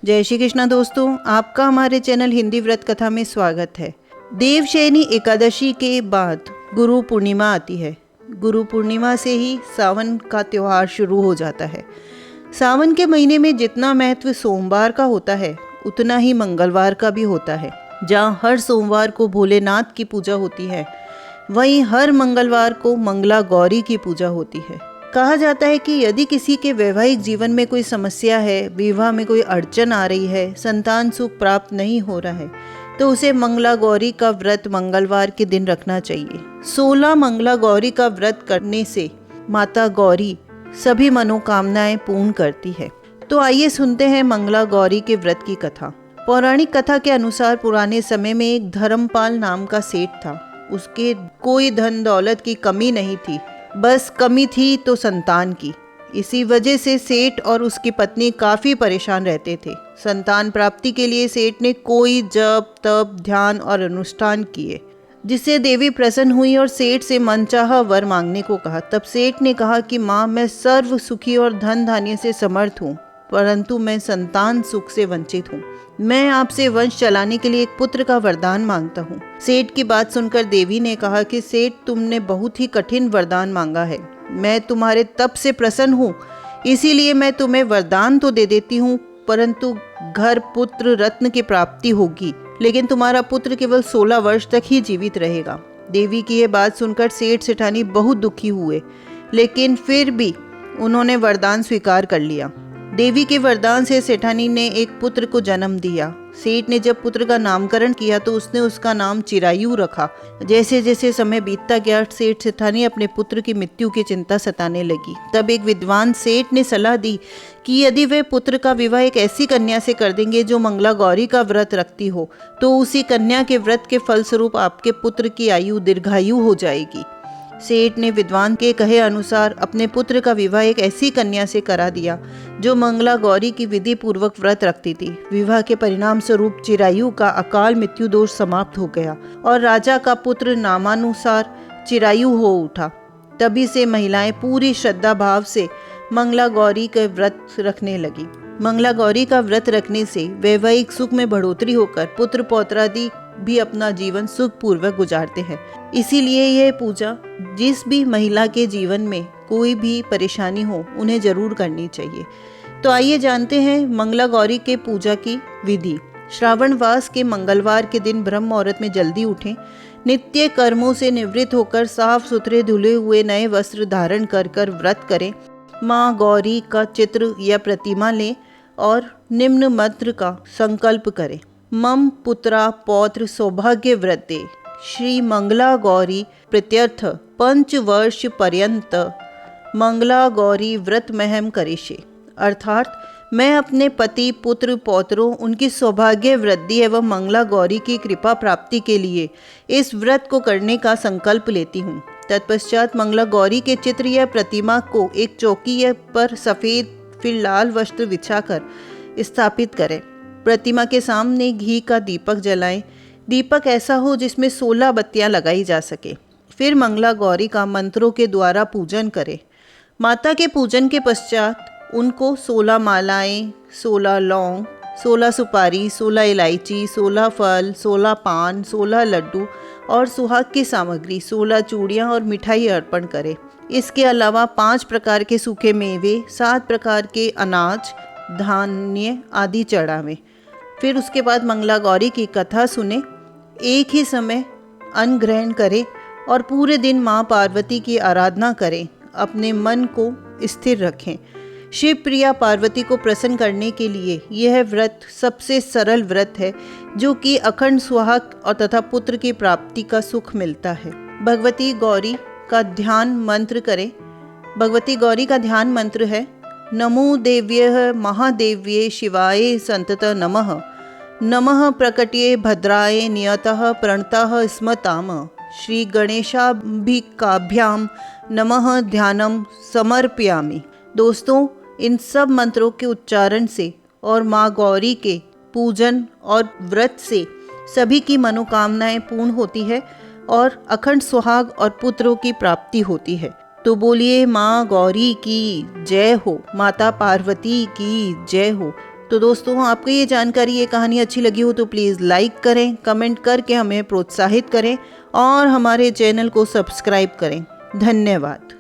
जय श्री कृष्णा दोस्तों, आपका हमारे चैनल हिंदी व्रत कथा में स्वागत है। देवशयनी एकादशी के बाद गुरु पूर्णिमा आती है। गुरु पूर्णिमा से ही सावन का त्यौहार शुरू हो जाता है। सावन के महीने में जितना महत्व सोमवार का होता है उतना ही मंगलवार का भी होता है। जहाँ हर सोमवार को भोलेनाथ की पूजा होती है, वहीं हर मंगलवार को मंगला गौरी की पूजा होती है। कहा जाता है कि यदि किसी के वैवाहिक जीवन में कोई समस्या है, विवाह में कोई अड़चन आ रही है, संतान सुख प्राप्त नहीं हो रहा है, तो उसे मंगला गौरी का व्रत मंगलवार के दिन रखना चाहिए। 16 मंगला गौरी का व्रत करने से माता गौरी सभी मनोकामनाएं पूर्ण करती है। तो आइए सुनते हैं मंगला गौरी के व्रत की कथा। पौराणिक कथा के अनुसार पुराने समय में एक धर्मपाल नाम का सेठ था। उसके कोई धन दौलत की कमी नहीं थी, बस कमी थी तो संतान की। इसी वजह से सेठ और उसकी पत्नी काफ़ी परेशान रहते थे। संतान प्राप्ति के लिए सेठ ने कोई जप तप ध्यान और अनुष्ठान किए, जिससे देवी प्रसन्न हुई और सेठ से मनचाहा वर मांगने को कहा। तब सेठ ने कहा कि माँ, मैं सर्व सुखी और धन धान्य से समर्थ हूँ, परंतु मैं संतान सुख से वंचित हूँ। मैं आपसे वंश चलाने के लिए एक पुत्र का वरदान मांगता हूँ। सेठ की बात सुनकर देवी ने कहा कि सेठ, तुमने बहुत ही कठिन वरदान मांगा है। मैं तुम्हारे तप से प्रसन्न हूँ, इसीलिए मैं तुम्हें वरदान तो दे देती हूँ, परंतु घर पुत्र रत्न की प्राप्ति होगी, लेकिन तुम्हारा पुत्र केवल 16 वर्ष तक ही जीवित रहेगा। देवी की यह बात सुनकर सेठ सेठानी बहुत दुखी हुए, लेकिन फिर भी उन्होंने वरदान स्वीकार कर लिया। देवी के वरदान से सेठानी ने एक पुत्र को जन्म दिया। सेठ ने जब पुत्र का नामकरण किया तो उसने उसका नाम चिरायु रखा। जैसे जैसे समय बीतता गया, सेठ सेठानी अपने पुत्र की मृत्यु की चिंता सताने लगी। तब एक विद्वान सेठ ने सलाह दी कि यदि वे पुत्र का विवाह एक ऐसी कन्या से कर देंगे जो मंगला गौरी का व्रत रखती हो, तो उसी कन्या के व्रत के फलस्वरूप आपके पुत्र की आयु दीर्घायु हो जाएगी। सेठ ने विद्वान के कहे अनुसार अपने पुत्र का विवाह एक ऐसी कन्या से करा दिया जो मंगला गौरी की विधि पूर्वक व्रत रखती थी। विवाह के परिणाम स्वरूप चिरायु का अकाल मृत्यु दोष समाप्त हो गया और राजा का पुत्र नामानुसार चिरायु हो उठा। तभी से महिलाएं पूरी श्रद्धा भाव से मंगला गौरी के व्रत रखने लगी। मंगला गौरी का व्रत रखने से वैवाहिक सुख में बढ़ोतरी होकर पुत्र पौत्रादि भी अपना जीवन सुख पूर्वक गुजारते हैं। इसीलिए यह पूजा जिस भी महिला के जीवन में कोई भी परेशानी हो, उन्हें जरूर करनी चाहिए। तो आइए जानते हैं मंगला गौरी के पूजा की विधि। श्रावण मास के मंगलवार के दिन ब्रह्म मुहूर्त में जल्दी उठें। नित्य कर्मों से निवृत्त होकर साफ सुथरे धुले हुए नए वस्त्र धारण कर व्रत करें। माँ गौरी का चित्र या प्रतिमा लें और निम्न मंत्र का संकल्प करें। मम पुत्रा पौत्र सौभाग्य व्रते श्री मंगला गौरी प्रत्यर्थ 5 वर्ष पर्यंत मंगला गौरी व्रत महम करिष्ये। अर्थात मैं अपने पति पुत्र पौत्रों उनकी सौभाग्य वृद्धि एवं मंगला गौरी की कृपा प्राप्ति के लिए इस व्रत को करने का संकल्प लेती हूँ। तत्पश्चात मंगला गौरी के चित्र या प्रतिमा को एक चौकी पर सफ़ेद फिर लाल वस्त्र बिछाकर स्थापित करें। प्रतिमा के सामने घी का दीपक जलाएं। दीपक ऐसा हो जिसमें 16 बत्तियां लगाई जा सके। फिर मंगला गौरी का मंत्रों के द्वारा पूजन करें। माता के पूजन के पश्चात उनको 16 मालाएं, 16 लौंग, 16 सुपारी, 16 इलायची, 16 फल, 16 पान, 16 लड्डू और सुहाग की सामग्री, 16 चूड़ियाँ और मिठाई अर्पण करें। इसके अलावा 5 प्रकार के सूखे मेवे, 7 प्रकार के अनाज धान्य आदि चढ़ावें। फिर उसके बाद मंगला गौरी की कथा सुने। एक ही समय अन्न ग्रहण करें और पूरे दिन माँ पार्वती की आराधना करें। अपने मन को स्थिर रखें। शिव प्रिया पार्वती को प्रसन्न करने के लिए यह व्रत सबसे सरल व्रत है, जो कि अखंड सुहाग और तथा पुत्र की प्राप्ति का सुख मिलता है। भगवती गौरी का ध्यान मंत्र करें। भगवती गौरी का ध्यान मंत्र है नमो देव्यः महादेव्ये शिवाय संतत नमः। नमः प्रकट्ये भद्राय नियतः प्रणतः स्मताम। श्री गणेशाभिकाभ्याम नमः ध्यानम समर्पयामि। दोस्तों, इन सब मंत्रों के उच्चारण से और माँ गौरी के पूजन और व्रत से सभी की मनोकामनाएं पूर्ण होती है और अखंड सुहाग और पुत्रों की प्राप्ति होती है। तो बोलिए माँ गौरी की जय हो, माता पार्वती की जय हो। तो दोस्तों, आपको ये जानकारी, ये कहानी अच्छी लगी हो तो प्लीज़ लाइक करें, कमेंट करके हमें प्रोत्साहित करें और हमारे चैनल को सब्सक्राइब करें। धन्यवाद।